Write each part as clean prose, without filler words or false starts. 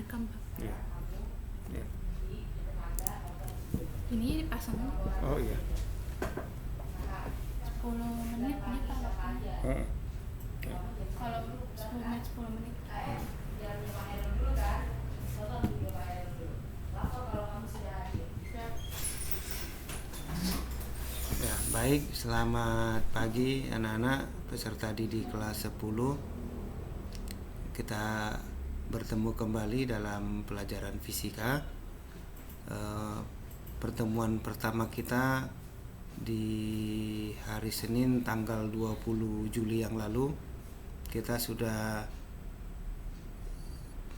direkam Pak. Ya. Ya. Ini dipasang Oh iya. 10 menit nih Pak. Heeh. Kalau 10 menit 10 menit. Ya, baik, selamat pagi anak-anak peserta didik kelas 10. Kita bertemu kembali dalam pelajaran fisika. Pertemuan pertama kita di hari Senin tanggal 20 Juli yang lalu. Kita sudah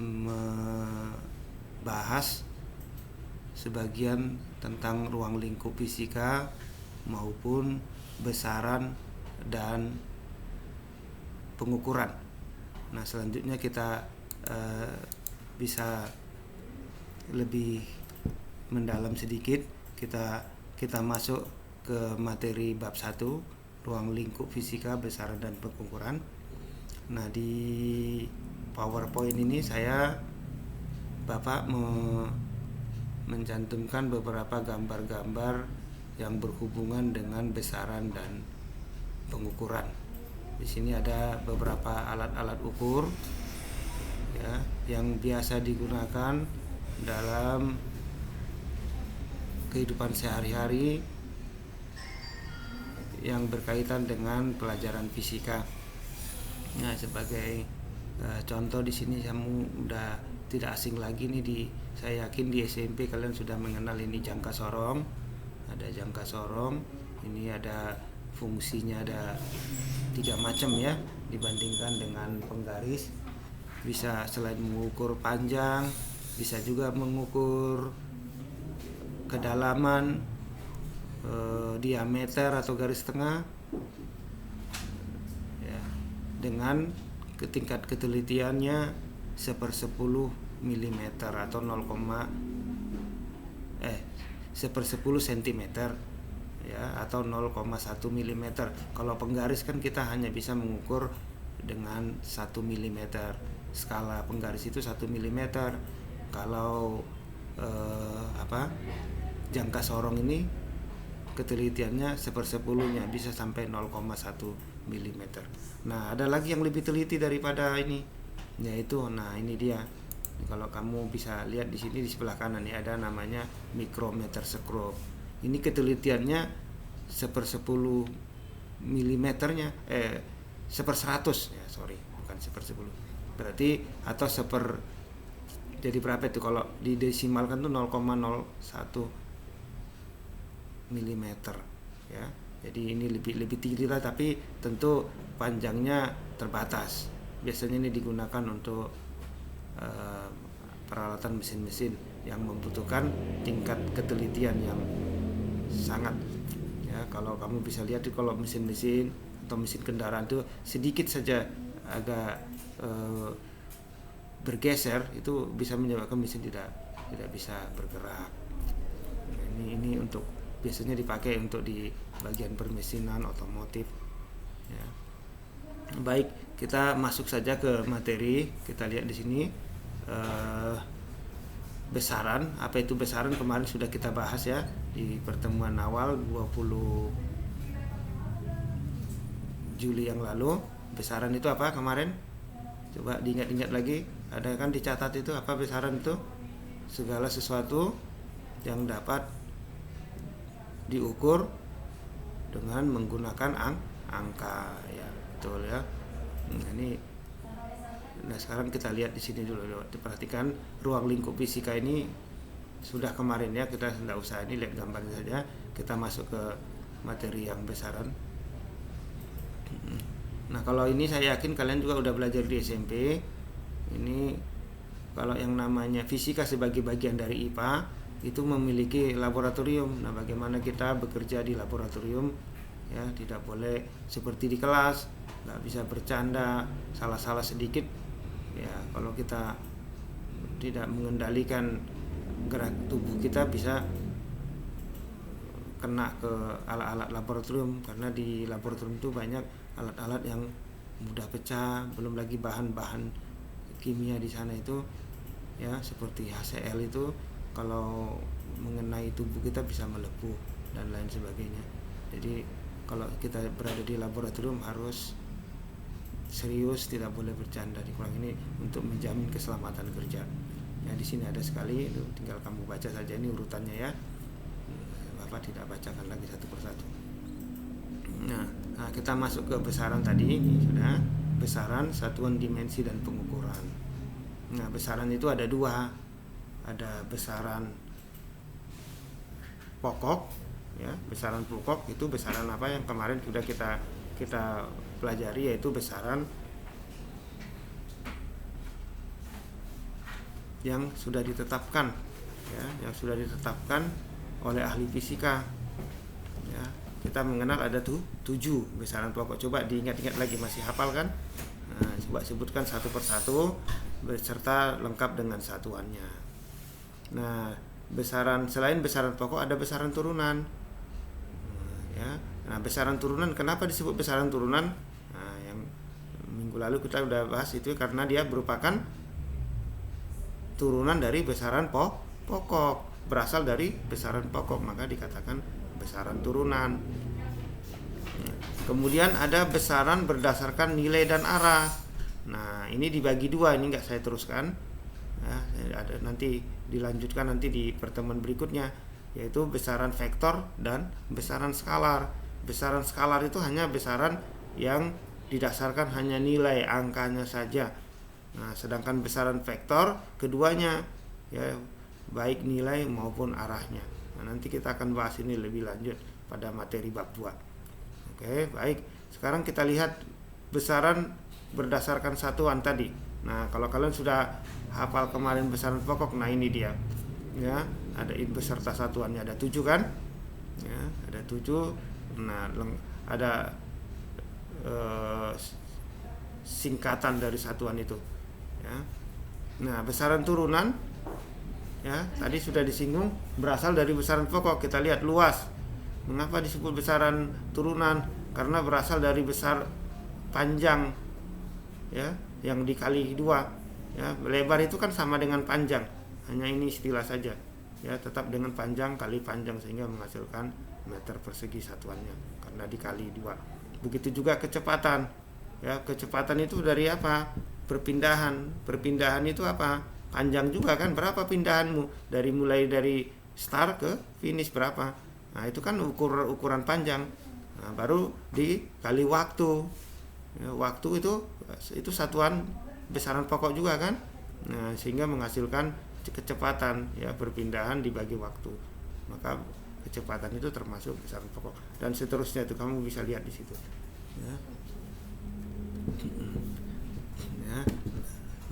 membahas sebagian tentang ruang lingkup fisika maupun besaran dan pengukuran. Nah, selanjutnya kita bisa lebih mendalam sedikit. Kita masuk ke materi bab 1, ruang lingkup fisika, besaran dan pengukuran. Nah, di PowerPoint ini Bapak mencantumkan beberapa gambar-gambar yang berhubungan dengan besaran dan pengukuran. Di sini ada beberapa alat-alat ukur ya yang biasa digunakan dalam kehidupan sehari-hari yang berkaitan dengan pelajaran fisika. Nah, sebagai contoh di sini kamu udah tidak asing lagi nih, saya yakin di SMP kalian sudah mengenal ini jangka sorong. Ada jangka sorong, ini ada fungsinya, ada 3 macam ya dibandingkan dengan penggaris. Bisa selain mengukur panjang, bisa juga mengukur kedalaman, diameter atau garis tengah ya, dengan tingkat ketelitiannya 1/10 mm atau 1/10 cm ya, atau 0,1 mm. Kalau penggaris kan kita hanya bisa mengukur dengan 1 mm. Skala penggaris itu 1 mm. Kalau jangka sorong ini ketelitiannya 1/10-nya bisa sampai 0,1 mm. Nah, ada lagi yang lebih teliti daripada ini, yaitu ini dia. Kalau kamu bisa lihat di sini di sebelah kanan ya, ada namanya mikrometerscope. Ini ketelitiannya 1/10 mm-nya 1/100 ya, bukan 1/10. Berarti atau jadi berapa itu kalau didesimalkan tuh 0,01 mm ya. Jadi ini lebih tinggi lah, tapi tentu panjangnya terbatas. Biasanya ini digunakan untuk peralatan mesin-mesin yang membutuhkan tingkat ketelitian yang sangat ya. Kalau kamu bisa lihat kalau mesin-mesin atau mesin kendaraan itu sedikit saja agak bergeser, itu bisa menyebabkan mesin tidak bisa bergerak. Ini untuk biasanya dipakai untuk di bagian permesinan otomotif ya. Baik, kita masuk saja ke materi. Kita lihat di sini besaran. Apa itu besaran? Kemarin sudah kita bahas ya di pertemuan awal 20 Juli yang lalu. Besaran itu apa kemarin? Coba diingat-ingat lagi. Ada kan dicatat itu apa besaran itu? Segala sesuatu yang dapat diukur dengan menggunakan angka ya, betul ya. Nah, sekarang kita lihat di sini dulu. Diperhatikan ruang lingkup fisika ini sudah kemarin ya, kita tidak usah ini, lihat gambarnya saja. Kita masuk ke materi yang besaran. Nah, kalau ini saya yakin kalian juga udah belajar di SMP. Ini kalau yang namanya fisika sebagai bagian dari IPA itu memiliki laboratorium. Nah, bagaimana kita bekerja di laboratorium ya, tidak boleh seperti di kelas, nggak bisa bercanda, salah-salah sedikit ya, kalau kita tidak mengendalikan gerak tubuh kita bisa kena ke alat-alat laboratorium, karena di laboratorium itu banyak alat-alat yang mudah pecah, belum lagi bahan-bahan kimia di sana itu ya, seperti HCl itu kalau mengenai tubuh kita bisa melepuh dan lain sebagainya. Jadi kalau kita berada di laboratorium harus serius, tidak boleh bercanda di kurang ini untuk menjamin keselamatan kerja. Ya, di sini ada sekali, itu tinggal kamu baca saja ini urutannya ya. Bapak tidak bacakan lagi satu persatu. Nah, kita masuk ke besaran tadi, ini sudah besaran, satuan dimensi dan pengukuran. Nah, besaran itu ada dua, ada besaran pokok, ya, besaran pokok itu besaran apa yang kemarin sudah kita pelajari, yaitu besaran yang sudah ditetapkan, ya, yang sudah ditetapkan oleh ahli fisika. Ya, kita mengenal ada 7 besaran pokok. Coba diingat-ingat lagi, masih hafal kan? Nah, coba sebutkan satu persatu beserta lengkap dengan satuannya. Nah, selain besaran pokok ada besaran turunan. Nah, besaran turunan, kenapa disebut besaran turunan? Nah, yang minggu lalu kita udah bahas itu karena dia merupakan turunan dari besaran pokok, berasal dari besaran pokok, maka dikatakan besaran turunan. Kemudian ada besaran berdasarkan nilai dan arah. Nah, ini dibagi dua, ini nggak saya teruskan. Ya, ada nanti dilanjutkan nanti di pertemuan berikutnya, yaitu besaran vektor dan besaran skalar. Besaran skalar itu hanya besaran yang didasarkan hanya nilai angkanya saja. Nah, sedangkan besaran vektor keduanya, ya, baik nilai maupun arahnya. Nah, nanti kita akan bahas ini lebih lanjut pada materi bab 2. Oke, baik. Sekarang kita lihat besaran berdasarkan satuan tadi. Nah, kalau kalian sudah hafal kemarin besaran pokok, nah ini dia. Ya, ada beserta satuannya ada 7 kan? Ya, ada 7. Nah, ada singkatan dari satuan itu. Ya. Nah, besaran turunan, ya, tadi sudah disinggung, berasal dari besaran pokok. Kita lihat luas. Mengapa disebut besaran turunan? Karena berasal dari besar panjang, ya, yang dikali 2. Ya, lebar itu kan sama dengan panjang. Hanya ini istilah saja. Ya, tetap dengan panjang kali panjang sehingga menghasilkan meter persegi satuannya karena dikali 2. Begitu juga kecepatan. Ya, kecepatan itu dari apa? Perpindahan itu apa? Panjang juga kan, berapa pindahanmu mulai dari start ke finish berapa? Nah, itu kan ukuran panjang. Nah, baru dikali waktu. Ya, waktu itu satuan besaran pokok juga kan? Nah, sehingga menghasilkan kecepatan, ya, perpindahan dibagi waktu. Maka kecepatan itu termasuk besaran pokok dan seterusnya, itu kamu bisa lihat di situ. Ya. Ya.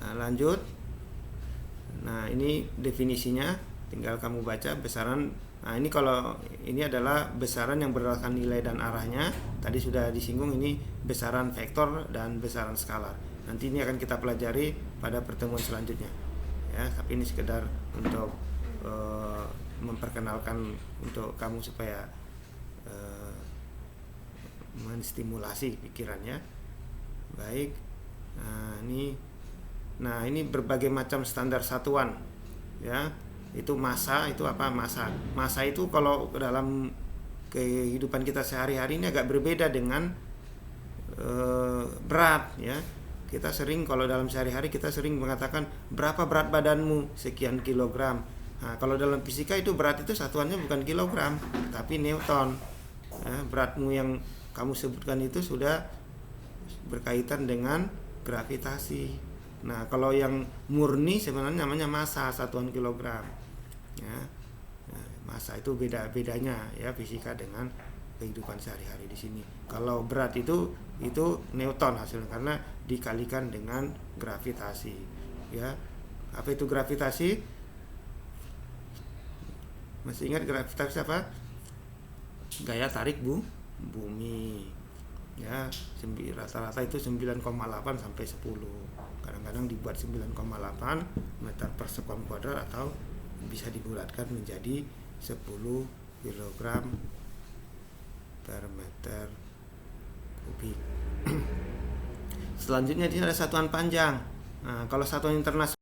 Nah, lanjut. Nah, ini definisinya, tinggal kamu baca besaran. Nah, ini kalau ini adalah besaran yang berdasarkan nilai dan arahnya. Tadi sudah disinggung, ini besaran vektor dan besaran skalar. Nanti ini akan kita pelajari pada pertemuan selanjutnya. Ya, tapi ini sekedar untuk memperkenalkan untuk kamu supaya menstimulasi pikirannya. Baik. Nah, ini berbagai macam standar satuan, ya. Itu massa, itu apa? Massa itu kalau dalam kehidupan kita sehari-hari ini agak berbeda dengan berat, ya. Kita sering, kalau dalam sehari-hari kita sering mengatakan berapa berat badanmu, sekian kilogram. Nah, kalau dalam fisika itu berat itu satuannya bukan kilogram tapi newton. Ya, beratmu yang kamu sebutkan itu sudah berkaitan dengan gravitasi. Nah, kalau yang murni sebenarnya namanya massa, satuan kilogram. Ya, nah, massa itu bedanya, ya, fisika dengan kehidupan sehari-hari di sini. Kalau berat itu newton hasilnya karena dikalikan dengan gravitasi. Ya, apa itu gravitasi? Masih ingat gravitasi apa? Gaya tarik bumi. Ya, rata-rata itu 9,8 sampai 10. Kadang-kadang dibuat 9,8 meter per sekon kuadrat atau bisa dibulatkan menjadi 10 kg per meter kubik. Selanjutnya ini ada satuan panjang. Nah, kalau satuan internasional